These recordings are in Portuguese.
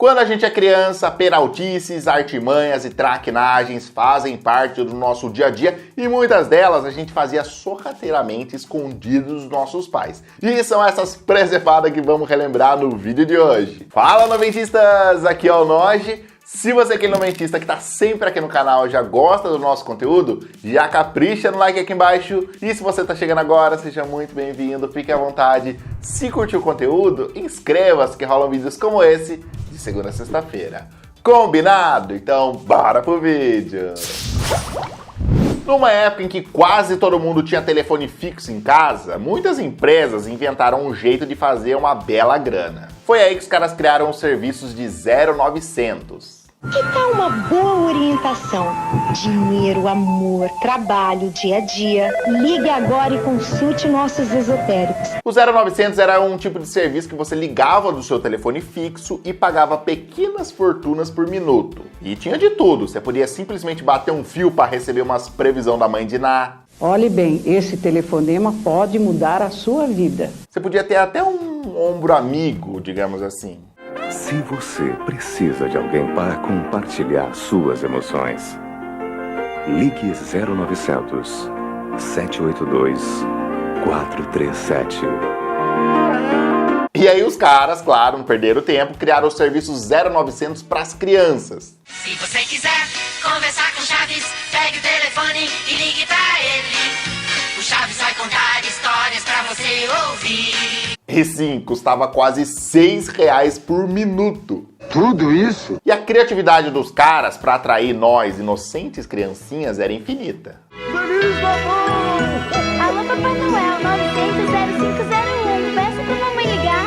Quando a gente é criança, peraltices, artimanhas e traquinagens fazem parte do nosso dia a dia e muitas delas a gente fazia sorrateiramente escondidos dos nossos pais. E são essas presepadas que vamos relembrar no vídeo de hoje. Fala, noventistas! Aqui é o Noge. Se você é aquele noventista que tá sempre aqui no canal, já gosta do nosso conteúdo, já capricha no like aqui embaixo. E se você tá chegando agora, seja muito bem-vindo, fique à vontade. Se curtiu o conteúdo, inscreva-se que rolam vídeos como esse de segunda a sexta-feira. Combinado? Então bora pro vídeo! Numa época em que quase todo mundo tinha telefone fixo em casa, muitas empresas inventaram um jeito de fazer uma bela grana. Foi aí que os caras criaram os serviços de 0900. Que tal uma boa orientação? Dinheiro, amor, trabalho, dia a dia. Ligue agora e consulte nossos esotéricos. O 0900 era um tipo de serviço que você ligava do seu telefone fixo e pagava pequenas fortunas por minuto. E tinha de tudo, você podia simplesmente bater um fio para receber umas previsão da mãe de Ná. Olhe bem, esse telefonema pode mudar a sua vida. Você podia ter até um ombro amigo, digamos assim. Se você precisa de alguém para compartilhar suas emoções, ligue 0900 782 437. E aí os caras, claro, não perderam tempo, criaram os serviços 0900 para as crianças. Se você quiser conversar com o Chaves, pegue o telefone e ligue pra ele. O Chaves vai contar histórias pra você ouvir. E sim, custava quase R$6 por minuto. Tudo isso? E a criatividade dos caras para atrair nós, inocentes criancinhas, era infinita. Feliz Natal! Alô, Papai Noel, 900-0501. Peça pra mamãe ligar.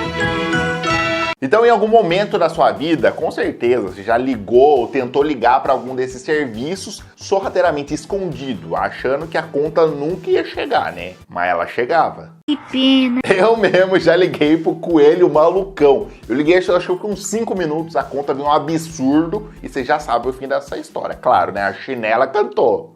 Então, em algum momento da sua vida, com certeza, você já ligou ou tentou ligar para algum desses serviços sorrateiramente escondido, achando que a conta nunca ia chegar, né? Mas ela chegava. Que pena. Eu mesmo já liguei pro Coelho Malucão. Eu liguei, acho que com 5 minutos, a conta veio um absurdo e você já sabe o fim dessa história. Claro, né? A chinela cantou.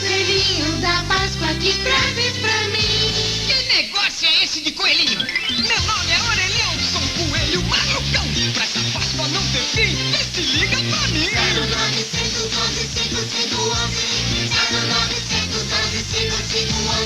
Coelhinho da Páscoa que traz pra mim. Que negócio é esse de coelhinho? Meu nome é Orelhão, sou um coelho malucão. Pra essa Páscoa não ter fim, vê se liga pra mim. 0911-5511.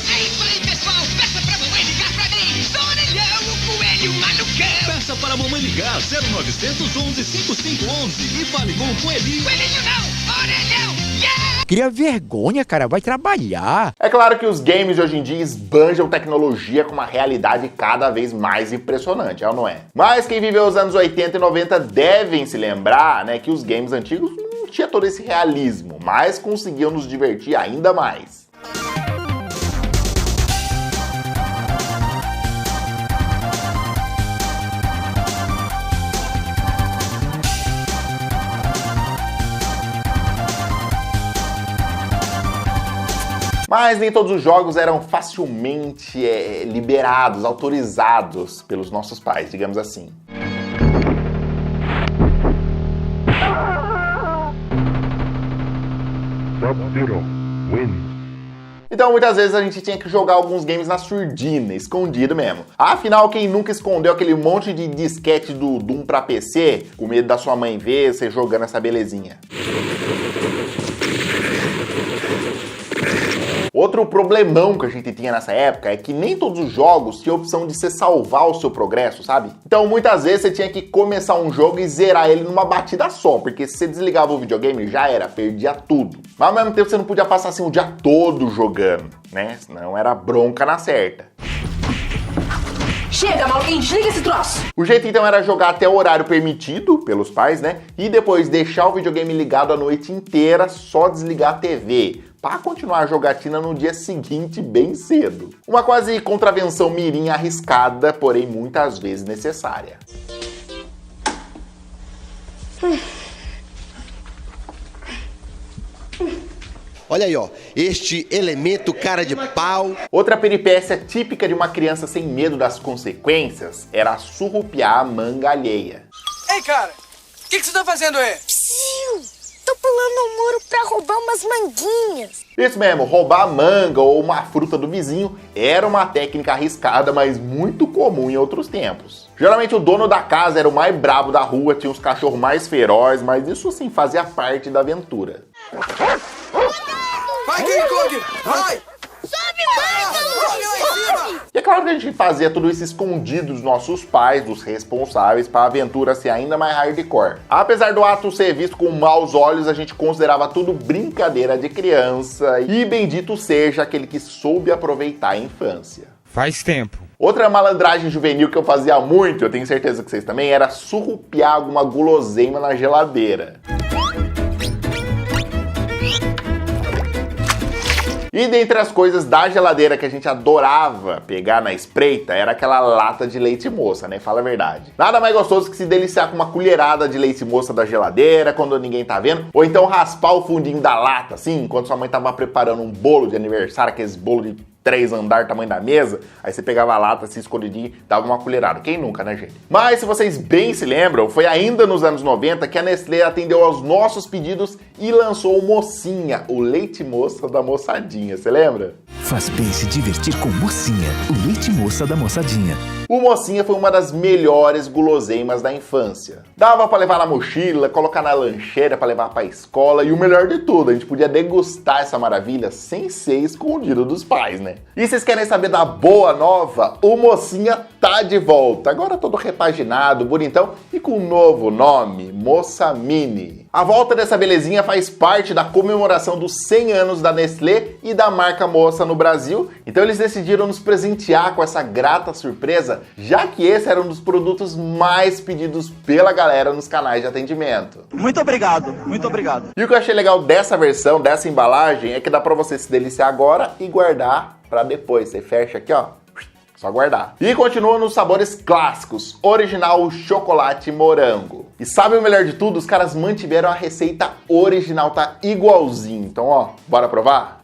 É isso aí, pessoal, peça pra mamãe ligar pra mim. Sou Orelhão, o coelho malucão. Peça para a mamãe ligar 0911-5511 e fale com o coelhinho. Coelhinho não, Orelhão, yeah! Cria vergonha, cara, vai trabalhar. É claro que os games de hoje em dia esbanjam tecnologia com uma realidade cada vez mais impressionante, é ou não é? Mas quem viveu os anos 80 e 90 devem se lembrar, né, que os games antigos não tinham todo esse realismo, mas conseguiam nos divertir ainda mais. Mas nem todos os jogos eram facilmente liberados, autorizados pelos nossos pais, digamos assim. Sub-Zero wins. Então muitas vezes a gente tinha que jogar alguns games na surdina, escondido mesmo. Afinal, quem nunca escondeu aquele monte de disquete do Doom pra PC, com medo da sua mãe ver você jogando essa belezinha? Outro problemão que a gente tinha nessa época é que nem todos os jogos tinham a opção de você salvar o seu progresso, sabe? Então muitas vezes você tinha que começar um jogo e zerar ele numa batida só, porque se você desligava o videogame já era, perdia tudo. Mas ao mesmo tempo você não podia passar assim o dia todo jogando, né? Senão era bronca na certa. Chega, maluquinho, desliga esse troço! O jeito então era jogar até o horário permitido pelos pais, né? E depois deixar o videogame ligado a noite inteira, só desligar a TV, para continuar a jogatina no dia seguinte bem cedo. Uma quase contravenção mirim arriscada, porém muitas vezes necessária. Olha aí, ó, este elemento cara de pau. Outra peripécia típica de uma criança sem medo das consequências era surrupiar a manga alheia. Ei, cara, o que você tá fazendo aí? Psiu! Tô pulando um muro pra roubar umas manguinhas. Isso mesmo, roubar a manga ou uma fruta do vizinho era uma técnica arriscada, mas muito comum em outros tempos. Geralmente o dono da casa era o mais brabo da rua, tinha os cachorros mais ferozes, mas isso sim fazia parte da aventura. Vai, King Kong! Vai! E é claro que a gente fazia tudo isso escondido dos nossos pais, dos responsáveis, para a aventura ser ainda mais hardcore. Apesar do ato ser visto com maus olhos, a gente considerava tudo brincadeira de criança, e bendito seja aquele que soube aproveitar a infância. Faz tempo. Outra malandragem juvenil que eu fazia muito, eu tenho certeza que vocês também, era surrupiar alguma guloseima na geladeira. E dentre as coisas da geladeira que a gente adorava pegar na espreita, era aquela lata de leite moça, né? Fala a verdade. Nada mais gostoso que se deliciar com uma colherada de leite moça da geladeira, quando ninguém tá vendo, ou então raspar o fundinho da lata, assim, enquanto sua mãe tava preparando um bolo de aniversário, aqueles bolo de 3 andares, tamanho da mesa, aí você pegava a lata, assim, escondidinho, dava uma colherada. Quem nunca, né, gente? Mas, se vocês bem se lembram, foi ainda nos anos 90 que a Nestlé atendeu aos nossos pedidos e lançou o Mocinha, o leite moça da moçadinha, você lembra? Faz bem se divertir com Mocinha, o leite moça da moçadinha. O Mocinha foi uma das melhores guloseimas da infância. Dava pra levar na mochila, colocar na lancheira pra levar pra escola e o melhor de tudo, a gente podia degustar essa maravilha sem ser escondido dos pais, né? E vocês querem saber da boa nova? O Mocinha tá de volta, agora todo repaginado, bonitão e com um novo nome, Moça Mini. A volta dessa belezinha faz parte da comemoração dos 100 anos da Nestlé e da marca Moça no Brasil, então eles decidiram nos presentear com essa grata surpresa, já que esse era um dos produtos mais pedidos pela galera nos canais de atendimento. Muito obrigado, muito obrigado. E o que eu achei legal dessa versão, dessa embalagem, é que dá pra você se deliciar agora e guardar pra depois. Você fecha aqui, ó, só guardar. E continua nos sabores clássicos, original chocolate e morango. E sabe o melhor de tudo? Os caras mantiveram a receita original, tá igualzinho. Então, ó, bora provar?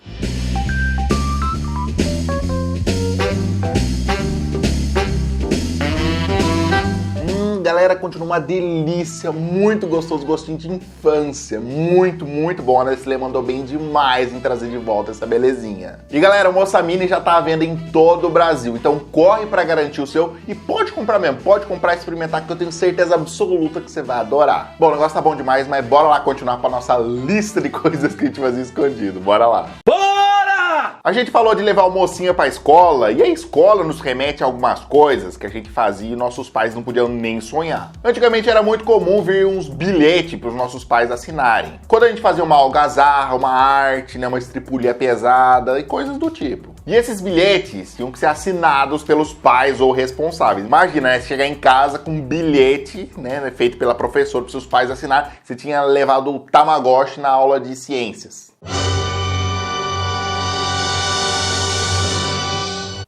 Galera, continua uma delícia, muito gostoso, gostinho de infância, muito, muito bom. A Nestlé mandou bem demais em trazer de volta essa belezinha. E galera, o Moça Mini já tá à venda em todo o Brasil, então corre pra garantir o seu e pode comprar mesmo, pode comprar e experimentar que eu tenho certeza absoluta que você vai adorar. Bom, o negócio tá bom demais, mas bora lá continuar pra nossa lista de coisas que a gente fazia escondido, bora lá. A gente falou de levar o Mocinha pra escola, e a escola nos remete a algumas coisas que a gente fazia e nossos pais não podiam nem sonhar. Antigamente era muito comum vir uns bilhetes pros nossos pais assinarem. Quando a gente fazia uma algazarra, uma arte, né, uma estripulia pesada e coisas do tipo. E esses bilhetes tinham que ser assinados pelos pais ou responsáveis. Imagina, né, você chegar em casa com um bilhete, né, feito pela professora, para seus pais assinarem, você tinha levado o Tamagotchi na aula de ciências.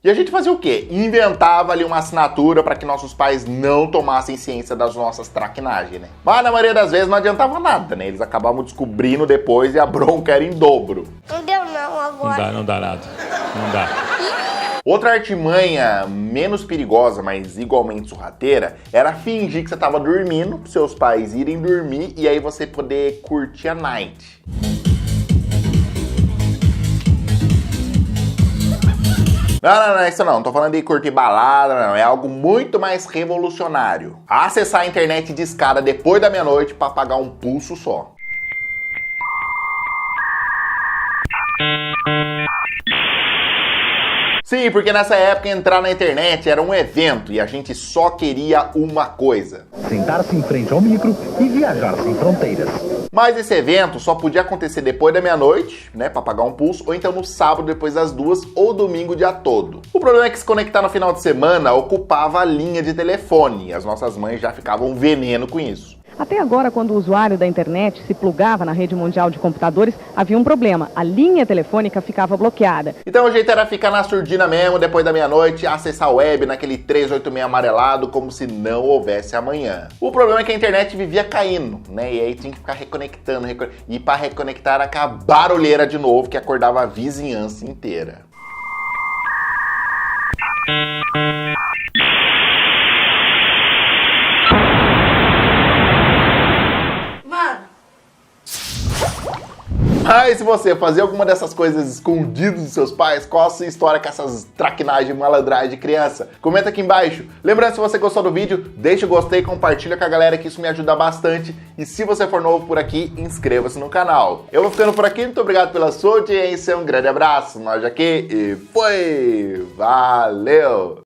E a gente fazia o quê? Inventava ali uma assinatura para que nossos pais não tomassem ciência das nossas traquinagens, né? Mas na maioria das vezes não adiantava nada, né? Eles acabavam descobrindo depois e a bronca era em dobro. Não deu não agora. Não dá nada. Não dá. Outra artimanha menos perigosa, mas igualmente sorrateira, era fingir que você tava dormindo, para seus pais irem dormir e aí você poder curtir a night. Não, isso não tô falando de curtir balada, não, é algo muito mais revolucionário. Acessar a internet de escada depois da meia-noite para pagar um pulso só. Sim, porque nessa época entrar na internet era um evento e a gente só queria uma coisa: sentar-se em frente ao micro e viajar sem fronteiras. Mas esse evento só podia acontecer depois da meia-noite, né, pra pagar um pulso, ou então no sábado depois das 2 ou domingo o dia todo. O problema é que se conectar no final de semana ocupava a linha de telefone e as nossas mães já ficavam veneno com isso. Até agora, quando o usuário da internet se plugava na rede mundial de computadores, havia um problema. A linha telefônica ficava bloqueada. Então o jeito era ficar na surdina mesmo, depois da meia-noite, acessar a web naquele 386 amarelado, como se não houvesse amanhã. O problema é que a internet vivia caindo, né? E aí tinha que ficar reconectando. E para reconectar era aquela barulheira de novo que acordava a vizinhança inteira. Mas se você fazia alguma dessas coisas escondidas dos seus pais, qual a sua história com essas traquinagens, malandragens de criança? Comenta aqui embaixo. Lembrando, se você gostou do vídeo, deixa o gostei, compartilha com a galera que isso me ajuda bastante. E se você for novo por aqui, inscreva-se no canal. Eu vou ficando por aqui, muito obrigado pela sua audiência, um grande abraço, nós aqui e foi! Valeu!